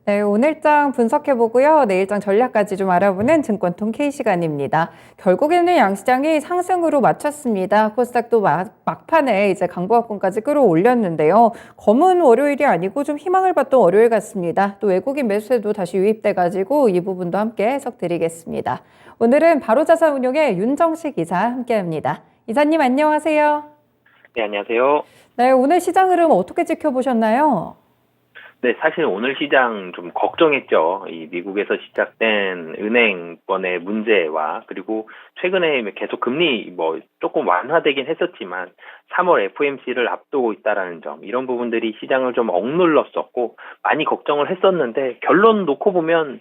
네, 오늘장 분석해보고요. 내일장 전략까지 좀 알아보는 증권통 K 시간입니다. 결국에는 양시장이 상승으로 마쳤습니다. 코스닥도 막판에 이제 강보합권까지 끌어올렸는데요. 검은 월요일이 아니고 좀 희망을 봤던 월요일 같습니다. 또 외국인 매수세도 다시 유입돼가지고 이 부분도 함께 해석드리겠습니다. 오늘은 바로자산운용의 윤정식 이사 함께합니다. 이사님 안녕하세요. 네, 안녕하세요. 네, 오늘 시장 흐름 어떻게 지켜보셨나요? 네, 사실 오늘 시장 좀 걱정했죠. 이 미국에서 시작된 은행권의 문제와 그리고 최근에 계속 금리 조금 완화되긴 했었지만 3월 FOMC를 앞두고 있다라는 점, 이런 부분들이 시장을 좀 억눌렀었고 많이 걱정을 했었는데 결론 놓고 보면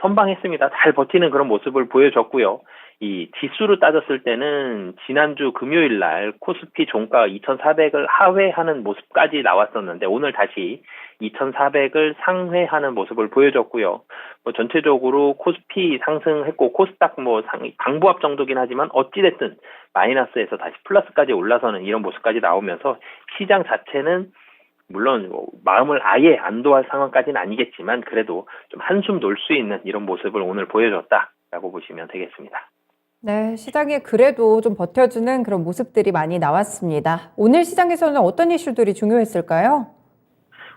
선방했습니다. 잘 버티는 그런 모습을 보여줬고요. 이 지수로 따졌을 때는 지난주 금요일 날 코스피 종가 2,400을 하회하는 모습까지 나왔었는데 오늘 다시 2,400을 상회하는 모습을 보여줬고요. 전체적으로 코스피 상승했고 코스닥 강보합 정도긴 하지만 어찌됐든 마이너스에서 다시 플러스까지 올라서는 이런 모습까지 나오면서 시장 자체는 물론 마음을 아예 안도할 상황까지는 아니겠지만 그래도 좀 한숨 놀 수 있는 이런 모습을 오늘 보여줬다라고 보시면 되겠습니다. 네, 시장에 그래도 좀 버텨주는 그런 모습들이 많이 나왔습니다. 오늘 시장에서는 어떤 이슈들이 중요했을까요?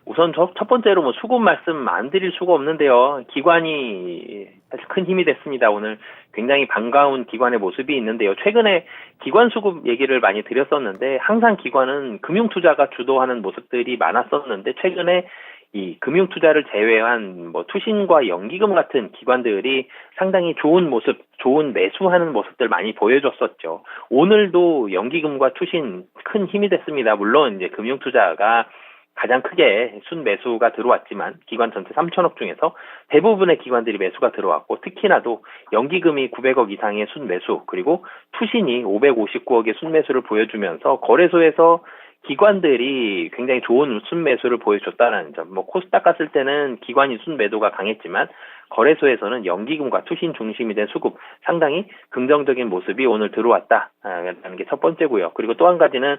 우선 첫 번째로 수급 말씀 안 드릴 수가 없는데요. 기관이 사실 큰 힘이 됐습니다. 오늘 굉장히 반가운 기관의 모습이 있는데요. 최근에 기관 수급 얘기를 많이 드렸었는데 항상 기관은 금융투자가 주도하는 모습들이 많았었는데 최근에 이 금융투자를 제외한 투신과 연기금 같은 기관들이 상당히 좋은 모습, 좋은 매수하는 모습들 많이 보여줬었죠. 오늘도 연기금과 투신 큰 힘이 됐습니다. 물론 이제 금융투자가 가장 크게 순매수가 들어왔지만 기관 전체 3천억 중에서 대부분의 기관들이 매수가 들어왔고 특히나도 연기금이 900억 이상의 순매수 그리고 투신이 559억의 순매수를 보여주면서 거래소에서 기관들이 굉장히 좋은 순매수를 보여줬다는 점. 코스닥 갔을 때는 기관이 순매도가 강했지만 거래소에서는 연기금과 투신 중심이 된 수급 상당히 긍정적인 모습이 오늘 들어왔다라는 게 첫 번째고요. 그리고 또 한 가지는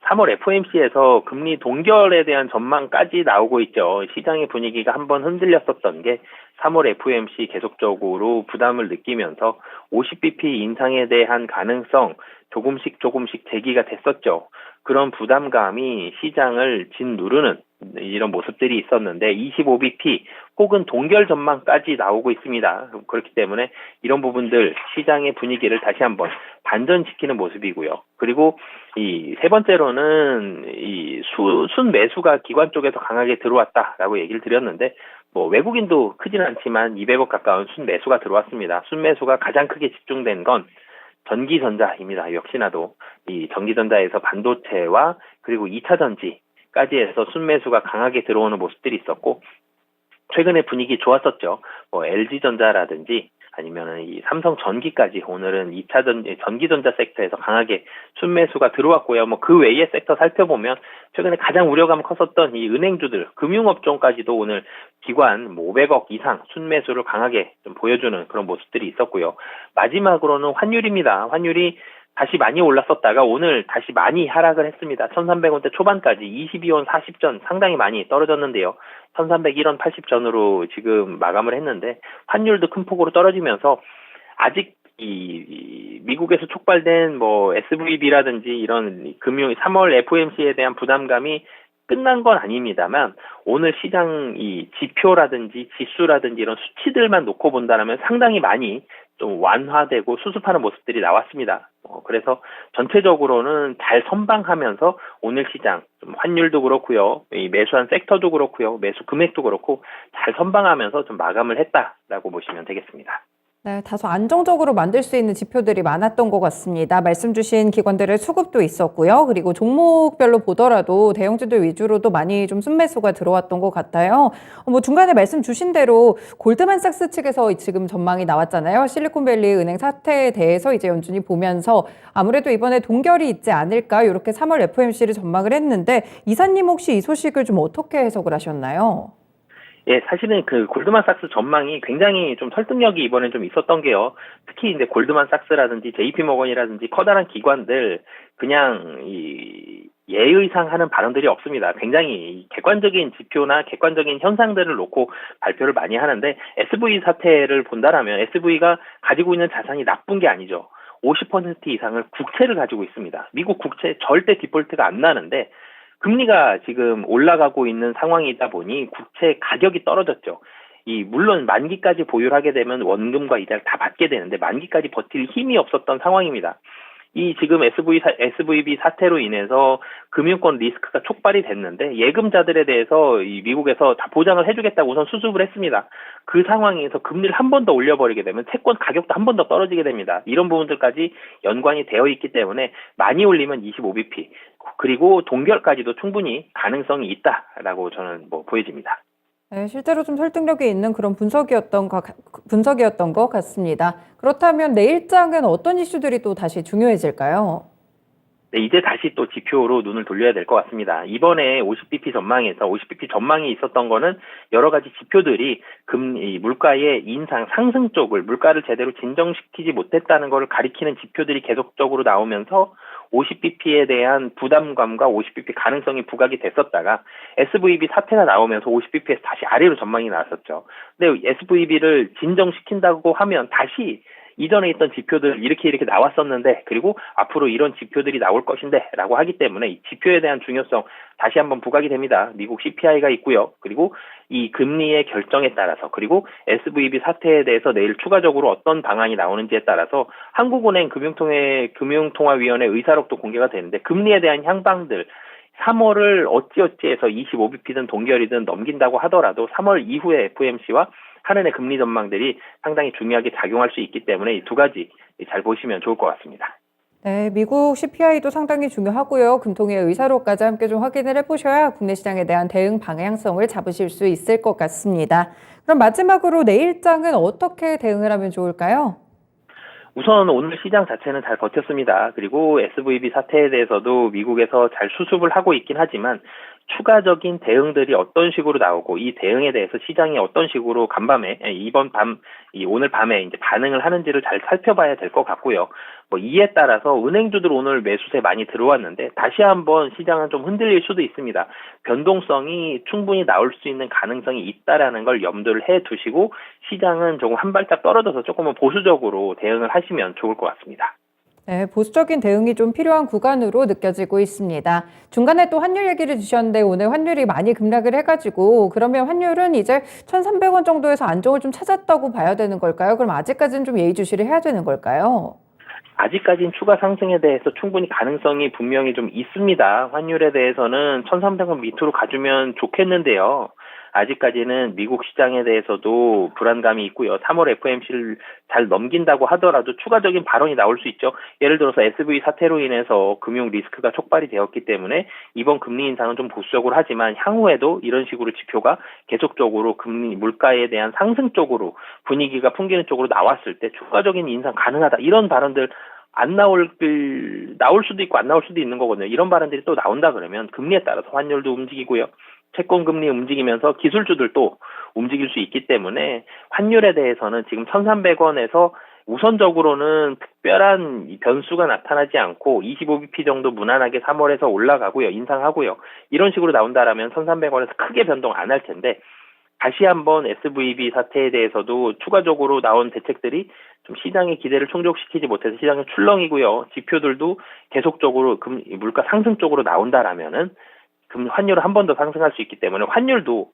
3월 FOMC에서 금리 동결에 대한 전망까지 나오고 있죠. 시장의 분위기가 한번 흔들렸었던 게 3월 FOMC 계속적으로 부담을 느끼면서 50bp 인상에 대한 가능성 조금씩 제기가 됐었죠. 그런 부담감이 시장을 짓누르는 이런 모습들이 있었는데 25bp 혹은 동결 전망까지 나오고 있습니다. 그렇기 때문에 이런 부분들 시장의 분위기를 다시 한번 반전시키는 모습이고요. 그리고 이 세 번째로는 이 순매수가 기관 쪽에서 강하게 들어왔다라고 얘기를 드렸는데 외국인도 크지는 않지만 200억 가까운 순매수가 들어왔습니다. 순매수가 가장 크게 집중된 건 전기전자입니다. 역시나도 이 전기전자에서 반도체와 그리고 2차 전지까지 해서 순매수가 강하게 들어오는 모습들이 있었고 최근에 분위기 좋았었죠. LG전자라든지 아니면은 이 삼성전기까지 오늘은 2차 전기전자 섹터에서 강하게 순매수가 들어왔고요. 그 외의 섹터 살펴보면 최근에 가장 우려감 컸었던 이 은행주들, 금융업종까지도 오늘 기관 500억 이상 순매수를 강하게 좀 보여주는 그런 모습들이 있었고요. 마지막으로는 환율입니다. 환율이 다시 많이 올랐었다가 오늘 다시 많이 하락을 했습니다. 1,300원대 초반까지 22원 40전 상당히 많이 떨어졌는데요. 1,301원 80전으로 지금 마감을 했는데 환율도 큰 폭으로 떨어지면서 아직 이 미국에서 촉발된 SVB라든지 이런 금융 3월 FOMC에 대한 부담감이 끝난 건 아닙니다만 오늘 시장 이 지표라든지 지수라든지 이런 수치들만 놓고 본다면 상당히 많이 좀 완화되고 수습하는 모습들이 나왔습니다. 그래서 전체적으로는 잘 선방하면서 오늘 시장 좀 환율도 그렇고요, 이 매수한 섹터도 그렇고요, 매수 금액도 그렇고 잘 선방하면서 좀 마감을 했다라고 보시면 되겠습니다. 네, 다소 안정적으로 만들 수 있는 지표들이 많았던 것 같습니다. 말씀 주신 기관들의 수급도 있었고요. 그리고 종목별로 보더라도 대형주들 위주로도 많이 좀 순매수가 들어왔던 것 같아요. 중간에 말씀 주신 대로 골드만삭스 측에서 지금 전망이 나왔잖아요. 실리콘밸리 은행 사태에 대해서 이제 연준이 보면서 아무래도 이번에 동결이 있지 않을까 이렇게 3월 FOMC를 전망을 했는데 이사님 혹시 이 소식을 좀 어떻게 해석을 하셨나요? 예, 사실은 그 골드만삭스 전망이 굉장히 좀 설득력이 이번에 좀 있었던 게요. 특히 이제 골드만삭스라든지 JP모건이라든지 커다란 기관들 그냥 예의상 하는 발언들이 없습니다. 굉장히 객관적인 지표나 객관적인 현상들을 놓고 발표를 많이 하는데 SVB 사태를 본다라면 SVB가 가지고 있는 자산이 나쁜 게 아니죠. 50% 이상을 국채를 가지고 있습니다. 미국 국채 절대 디폴트가 안 나는데 금리가 지금 올라가고 있는 상황이다 보니 국채 가격이 떨어졌죠. 물론 만기까지 보유를 하게 되면 원금과 이자를 다 받게 되는데 만기까지 버틸 힘이 없었던 상황입니다. 지금 SVB 사태로 인해서 금융권 리스크가 촉발이 됐는데 예금자들에 대해서 미국에서 다 보장을 해주겠다고 우선 수습을 했습니다. 그 상황에서 금리를 한 번 더 올려버리게 되면 채권 가격도 한 번 더 떨어지게 됩니다. 이런 부분들까지 연관이 되어 있기 때문에 많이 올리면 25bp 그리고 동결까지도 충분히 가능성이 있다라고 저는 보여집니다. 네, 실제로 좀 설득력이 있는 그런 분석이었던 것 같습니다. 그렇다면 내일장은 어떤 이슈들이 또 다시 중요해질까요? 네, 이제 다시 또 지표로 눈을 돌려야 될 것 같습니다. 이번에 50bp 전망이 있었던 거는 여러 가지 지표들이 물가의 상승 쪽을 물가를 제대로 진정시키지 못했다는 것을 가리키는 지표들이 계속적으로 나오면서 50bp에 대한 부담감과 50bp 가능성이 부각이 됐었다가 SVB 사태가 나오면서 50bp에서 다시 아래로 전망이 나왔었죠. 근데 SVB를 진정시킨다고 하면 다시 이전에 있던 지표들 이렇게 나왔었는데 그리고 앞으로 이런 지표들이 나올 것인데 라고 하기 때문에 이 지표에 대한 중요성 다시 한번 부각이 됩니다. 미국 CPI가 있고요. 그리고 이 금리의 결정에 따라서 그리고 SVB 사태에 대해서 내일 추가적으로 어떤 방안이 나오는지에 따라서 한국은행 금융통화위원회 의사록도 공개가 되는데 금리에 대한 향방들 3월을 어찌어찌해서 25bp든 동결이든 넘긴다고 하더라도 3월 이후에 FOMC와 한은의 금리 전망들이 상당히 중요하게 작용할 수 있기 때문에 이 두 가지 잘 보시면 좋을 것 같습니다. 네, 미국 CPI도 상당히 중요하고요. 금통의 의사록까지 함께 좀 확인을 해보셔야 국내 시장에 대한 대응 방향성을 잡으실 수 있을 것 같습니다. 그럼 마지막으로 내일장은 어떻게 대응을 하면 좋을까요? 우선 오늘 시장 자체는 잘 버텼습니다. 그리고 SVB 사태에 대해서도 미국에서 잘 수습을 하고 있긴 하지만 추가적인 대응들이 어떤 식으로 나오고 이 대응에 대해서 시장이 어떤 식으로 오늘 밤에 이제 반응을 하는지를 잘 살펴봐야 될 것 같고요. 이에 따라서 은행주들 오늘 매수세 많이 들어왔는데 다시 한번 시장은 좀 흔들릴 수도 있습니다. 변동성이 충분히 나올 수 있는 가능성이 있다라는 걸 염두를 해 두시고 시장은 조금 한 발짝 떨어져서 조금은 보수적으로 대응을 하시면 좋을 것 같습니다. 네, 보수적인 대응이 좀 필요한 구간으로 느껴지고 있습니다. 중간에 또 환율 얘기를 주셨는데 오늘 환율이 많이 급락을 해가지고 그러면 환율은 이제 1,300원 정도에서 안정을 좀 찾았다고 봐야 되는 걸까요? 그럼 아직까지는 좀 예의주시를 해야 되는 걸까요? 아직까지는 추가 상승에 대해서 충분히 가능성이 분명히 좀 있습니다. 환율에 대해서는 1,300원 밑으로 가주면 좋겠는데요. 아직까지는 미국 시장에 대해서도 불안감이 있고요. 3월 FOMC를 잘 넘긴다고 하더라도 추가적인 발언이 나올 수 있죠. 예를 들어서 SVB 사태로 인해서 금융 리스크가 촉발이 되었기 때문에 이번 금리 인상은 좀 보수적으로 하지만 향후에도 이런 식으로 지표가 계속적으로 물가에 대한 상승 쪽으로 분위기가 풍기는 쪽으로 나왔을 때 추가적인 인상 가능하다. 이런 발언들 나올 수도 있고 안 나올 수도 있는 거거든요. 이런 발언들이 또 나온다 그러면 금리에 따라서 환율도 움직이고요. 채권 금리 움직이면서 기술주들도 움직일 수 있기 때문에 환율에 대해서는 지금 1,300원에서 우선적으로는 특별한 변수가 나타나지 않고 25bp 정도 무난하게 3월에서 올라가고요. 인상하고요. 이런 식으로 나온다라면 1,300원에서 크게 변동 안 할 텐데 다시 한번 SVB 사태에 대해서도 추가적으로 나온 대책들이 좀 시장의 기대를 충족시키지 못해서 시장은 출렁이고요. 지표들도 계속적으로 물가 상승 쪽으로 나온다라면은 환율을 한 번 더 상승할 수 있기 때문에 환율도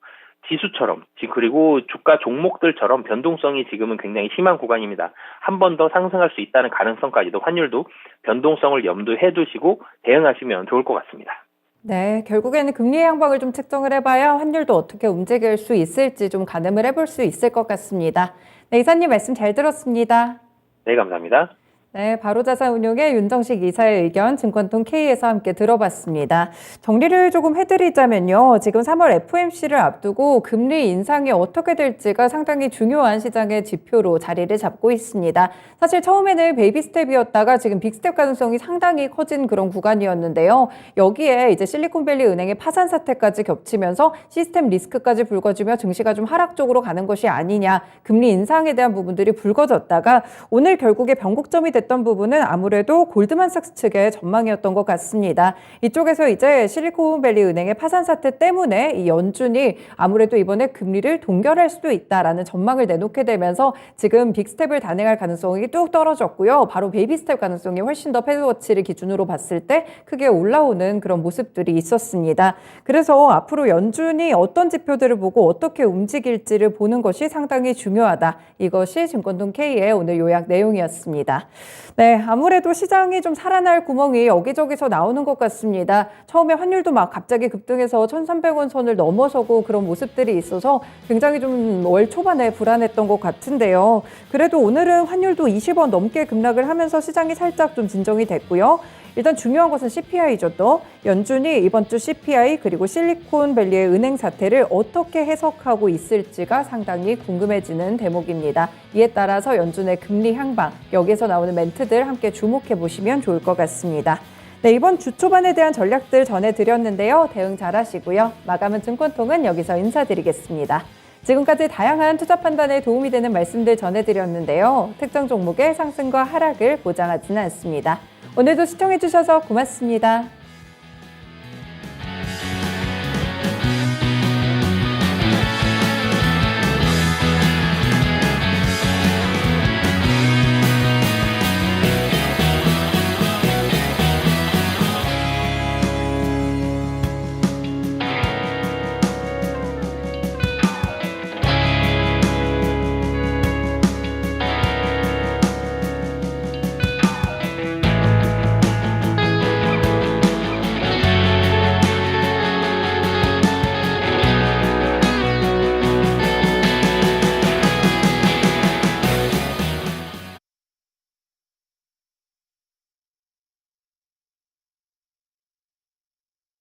지수처럼 그리고 주가 종목들처럼 변동성이 지금은 굉장히 심한 구간입니다. 한 번 더 상승할 수 있다는 가능성까지도 환율도 변동성을 염두해 두시고 대응하시면 좋을 것 같습니다. 네, 결국에는 금리의 향방을 좀 측정을 해봐야 환율도 어떻게 움직일 수 있을지 좀 가늠을 해볼 수 있을 것 같습니다. 네, 이사님 말씀 잘 들었습니다. 네, 감사합니다. 네, 바로자산운용의 윤정식 이사의 의견 증권통 K에서 함께 들어봤습니다. 정리를 조금 해드리자면요. 지금 3월 FOMC를 앞두고 금리 인상이 어떻게 될지가 상당히 중요한 시장의 지표로 자리를 잡고 있습니다. 사실 처음에는 베이비 스텝이었다가 지금 빅 스텝 가능성이 상당히 커진 그런 구간이었는데요. 여기에 이제 실리콘밸리 은행의 파산 사태까지 겹치면서 시스템 리스크까지 불거지며 증시가 좀 하락 쪽으로 가는 것이 아니냐, 금리 인상에 대한 부분들이 불거졌다가 오늘 결국에 변곡점이 됐 됐던 부분은 아무래도 골드만삭스 측의 전망이었던 것 같습니다. 이쪽에서 이제 실리콘밸리 은행의 파산 사태 때문에 이 연준이 아무래도 이번에 금리를 동결할 수도 있다라는 전망을 내놓게 되면서 지금 빅스텝을 단행할 가능성이 뚝 떨어졌고요. 바로 베이비스텝 가능성이 훨씬 더 패드워치를 기준으로 봤을 때 크게 올라오는 그런 모습들이 있었습니다. 그래서 앞으로 연준이 어떤 지표들을 보고 어떻게 움직일지를 보는 것이 상당히 중요하다. 이것이 증권통 K의 오늘 요약 내용이었습니다. 네, 아무래도 시장이 좀 살아날 구멍이 여기저기서 나오는 것 같습니다. 처음에 환율도 막 갑자기 급등해서 1,300원 선을 넘어서고 그런 모습들이 있어서 굉장히 좀 월 초반에 불안했던 것 같은데요. 그래도 오늘은 환율도 20원 넘게 급락을 하면서 시장이 살짝 좀 진정이 됐고요. 일단 중요한 것은 CPI죠. 또 연준이 이번 주 CPI 그리고 실리콘밸리의 은행 사태를 어떻게 해석하고 있을지가 상당히 궁금해지는 대목입니다. 이에 따라서 연준의 금리 향방, 여기서 나오는 멘트들 함께 주목해 보시면 좋을 것 같습니다. 네, 이번 주 초반에 대한 전략들 전해드렸는데요. 대응 잘하시고요. 마감은 증권통은 여기서 인사드리겠습니다. 지금까지 다양한 투자 판단에 도움이 되는 말씀들 전해드렸는데요. 특정 종목의 상승과 하락을 보장하지는 않습니다. 오늘도 시청해주셔서 고맙습니다.